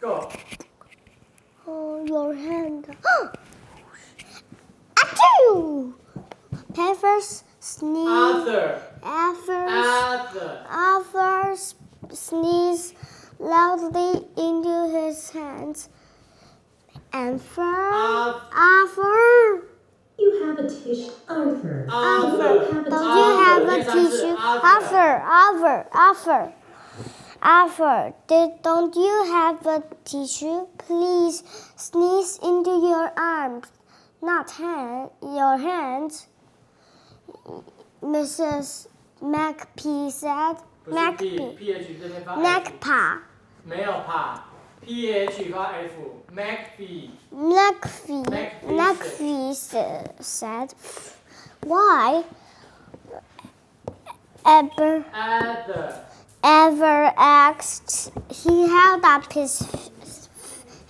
Go. Oh, your hand. Achoo! Pepper's sneeze. Arthur sneezed loudly into his hands. And Arthur. You have a tissue, Arthur. Don't you have a tissue? Arthur, don't you have a tissue? Please sneeze into your arms, not your hands. Mrs. McP said. McP 这边发 F。没有怕 ，PH 发 F。McP said. Why? Ever asked. He held up his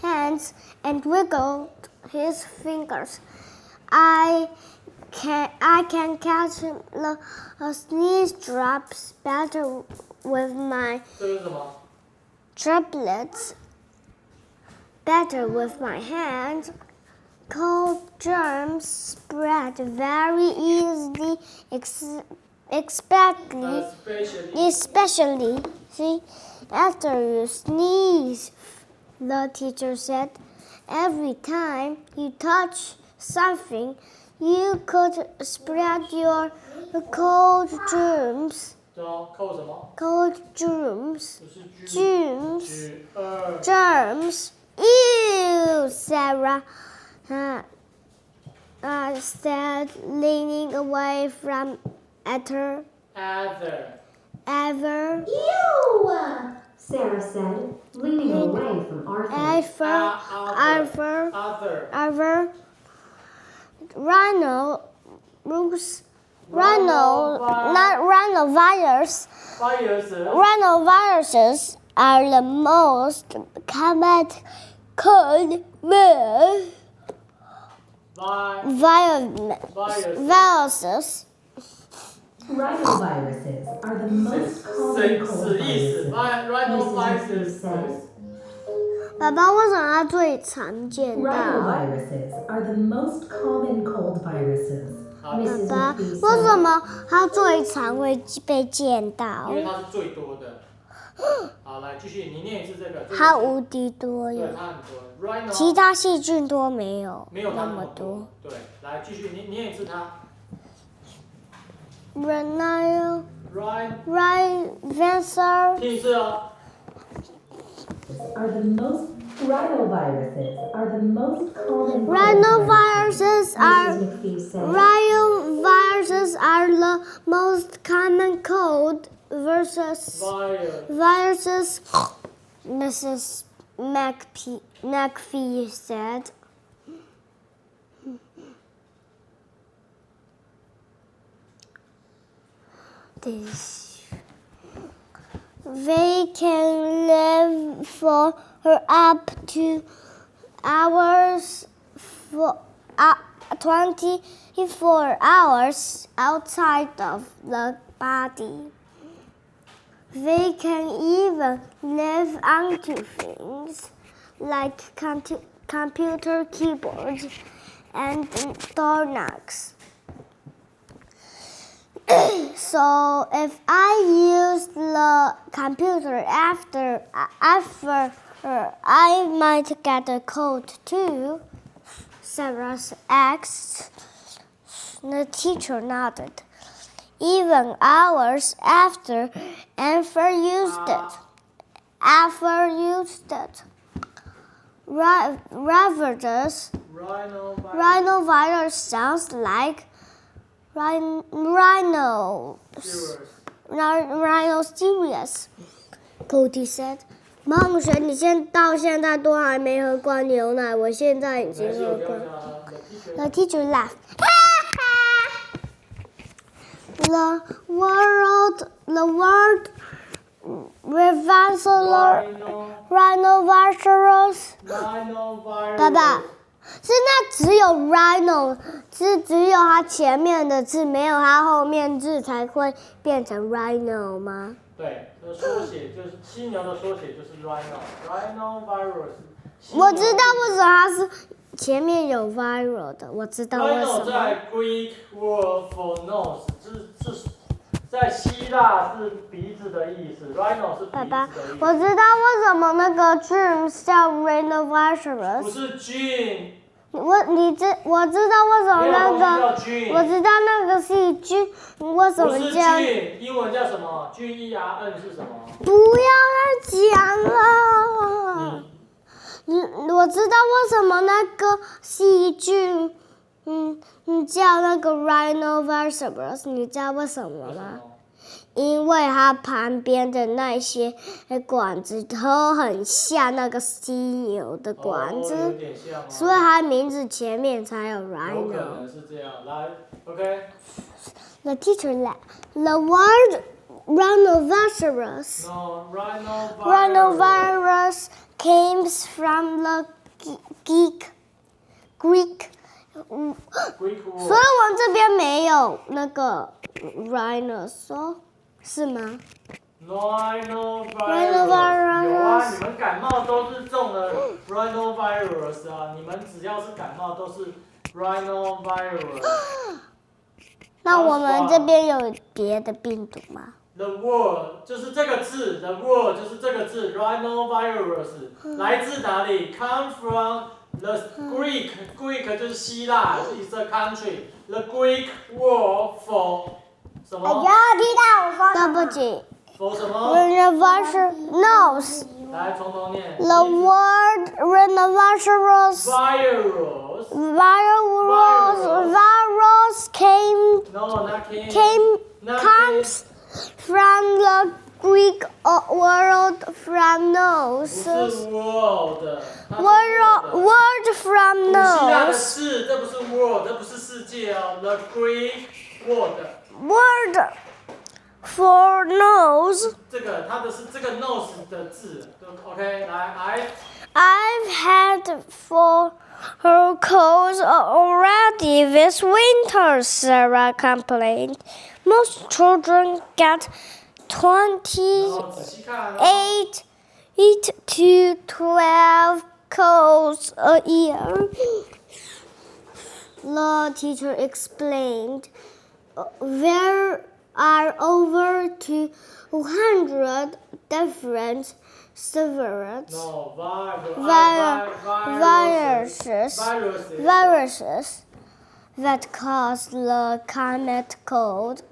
hands and wiggled his fingers. I can catch the sneeze drops better with my droplets. Better with my hands. Cold germs spread very easily, especially after you sneeze, the teacher said. Every time you touch something, you could spread your cold germs. Germs. Ew, Sarah said, leaning away from Ever. Ew! Sarah said, leaning away from Arthur. Arthur. Rhinoviruses are the most common cold viruses. Rhinoviruses are the most common cold viruses. Mrs. 爸爸，为什么它最常见到？ Rhinoviruses are the most common cold viruses. 爸爸，为什么它最常会被见到？因为它是最多的。好，来继续，你念一次这个。它无敌多哟。对，它很多。其他细菌多没有？没有那么多。对，来继续，念一次它。Rhinoviruses. 听一次哦。Rhinoviruses are the most common. Rhinoviruses are the most common cold viruses. Mrs. McPhee said. They can live for up to hours, 24 hours outside of the body. They can even live onto things like computer keyboards and doorknobs. So if I use the computer after I might get a cold too, Sarah asked. The teacher nodded. Even hours after Arthur used it. Rhinovirus sounds like rhinoceros. Cody said. 同学，你到现在都还没喝过牛奶，我现在已经喝过。The teacher laughed. The word rhinovirus. 爸爸，是那只有 rhino 是只有它前面的字，没有它后面字才会变成 rhino 吗？对，缩写就是犀牛的缩写就是 rhino，rhinovirus。我知道为什么它是前面有 viral 的，我知道为什 rhino 么。在 Greek word for nose， 是在希腊是鼻子的意思 ，rhino 是鼻子的意思。爸爸，我知道为什么那个菌叫 rhinovirus。不是菌。我知道为什么那个，我知道那个细菌为什么不是叫。菌，英文叫什么？GERN 是什么？不要再讲了。我知道为什么那个细菌，叫那个 rhinovirus， 你知道为什么吗？因为它旁边的那些管子都很像那个犀牛的管子，有点像所以它名字前面才有 rhino。有可能是这样。来 ，OK。The teacher laughed. The word rhinovirus. No, rhinovirus. Rhinovirus came from the Greek. 所以我们这边没有那个 rhinoceros， 是吗 ？Rhinovirus 有啊，你们感冒都是中了 rhinovirus 啊，你们只要是感冒都是 rhinovirus。那我们这边有别的病毒吗 ？The word 就是这个字 ，the word 就是这个字 ，rhinovirus 来自哪里 ？Come from the Greek 就是希腊 ，is a country。The Greek word for 什么？哎呀，听到我说。对不起。for 什么 ？Rhinovirus nose。来，从头念。The word rhinovirus. Virus came. No, not comes from the Greek word from nose. 不是 world。Word from 希腊的 nose. 字，这不是 world， 这不是世界哦。The Greek word。Word for nose. 这个它的是这个 nose 的字。OK， 来 I've had 4 colds already this winter, Sarah complained. Most children get 28 to 12 colds a year. The teacher explained. There are over 200 different viruses. No, Viruses that cause the common cold.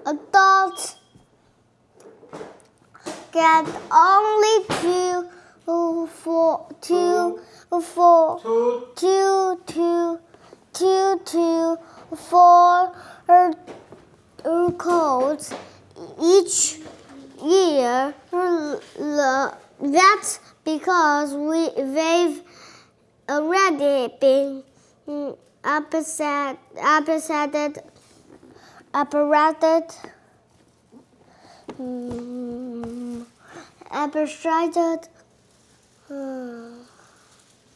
Adults get only 4 colds each year. That's because they've already been apparated.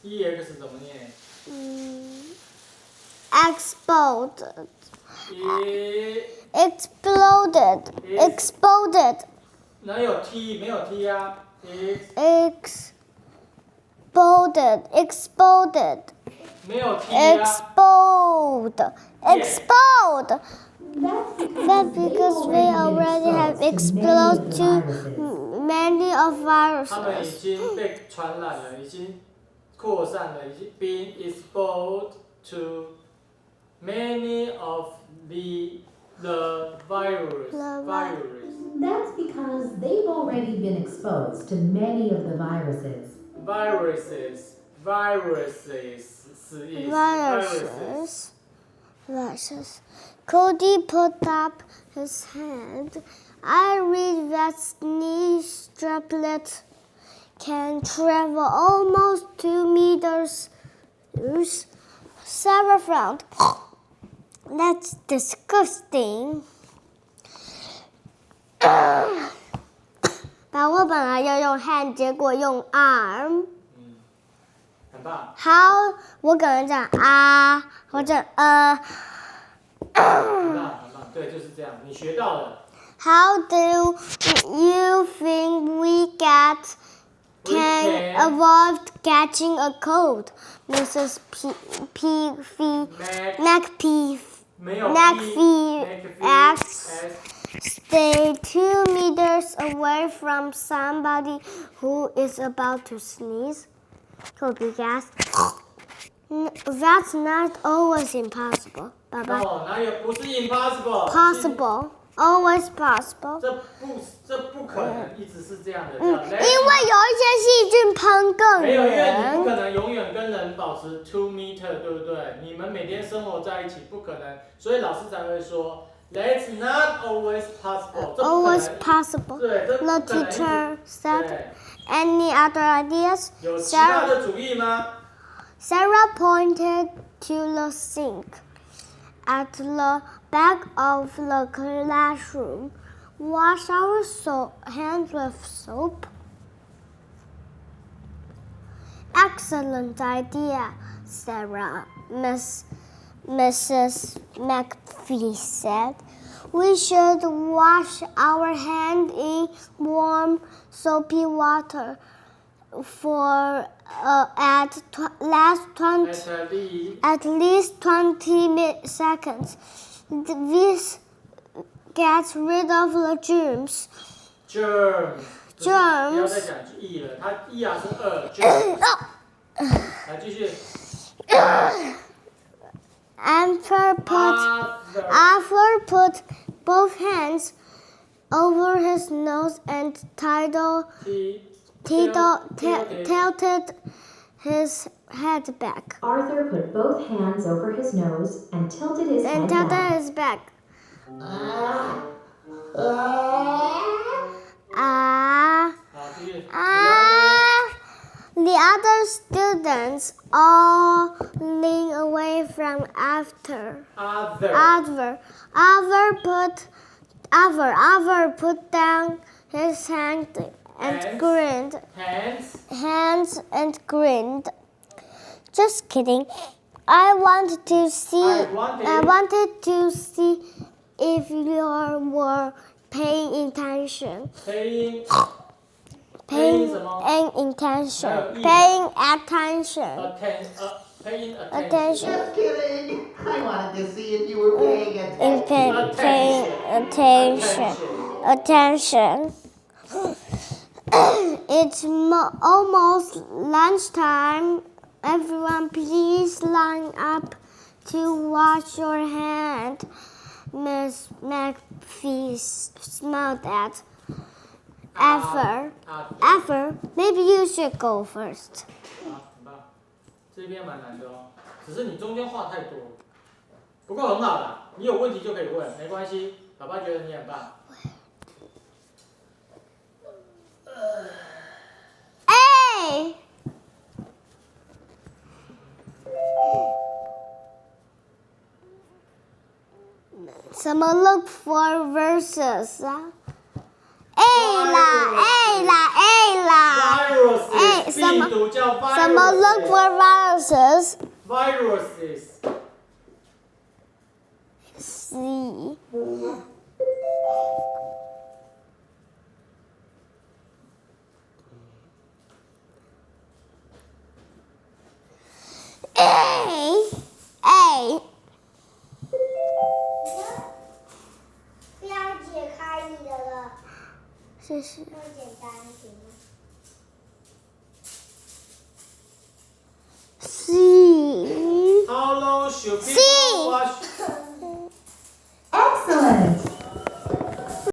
EX 怎么念？Exploded. 哪有 T 没有 T 啊 Exploded. 没有 T 啊 Explode. That's because they already have exposed to many of 他们已 viruses. 经被传染了，已经扩散了，已经 been exposed to many of the virus. That's because they've already been exposed to many of the viruses. Viruses. Cody put up his hand. I read that sneeze droplets can travel almost 2 meters. Sarah frowned. That's disgusting. 把我本来要用 hand， 结果用 arm。很棒。好，我可能讲啊，或者很棒，很棒。对，就是这样，你学到了。How do you think we can avoid catching a cold? Mrs. McPhee asks. Stay 2 meters away from somebody who is about to sneeze. Toby asked. That's not always impossible, Baba. 哦，哪有不是 impossible？ Possible, always possible. 这不可能一直是这样的。因为有一些细菌喷更没有，因为你不远。可能永远跟人保持2 meter， 对不对？你们每天生活在一起，不可能，所以老师才会说 ，That's not always possible。 Always possible. 对，这不 The 可能一直。 teacher said. 对。 Any other ideas? 有其他的主意吗？ Sarah pointed to the sink at the back of the classroom. Wash our hands with soap. Excellent idea, Sarah, Mrs. McPhee said. We should wash our hands in warm, soapy water for at least 20 seconds. This gets rid of the germs. Germs。不要再讲 e 了，它 e 啊是2 germs。来继续。Arthur put both hands over his nose and tilted his head back. Arthur put both hands over his nose and tilted his head back. The other students all lean away from Arthur. Arthur put down his hand and grinned. Hands and grinned. Just kidding. I wanted to see if you were paying attention. Paying attention. Just kidding. I wanted to see if you were paying Attention. It's almost lunchtime. Everyone, please line up to wash your hand. Miss McPhee smiled at Arthur. Maybe you should go first. 很棒，这边蛮难的哦，只是你中间话太多，不过很好啦，你有问题就可以问，没关系，爸爸觉得你很棒。Hey! Someone look for verses. Viruses， 病毒叫 viruses。 Someone look for viruses. Viruses。 See. A. 这样解开你的了，谢谢。这么简单行吗？ C. How long should people wash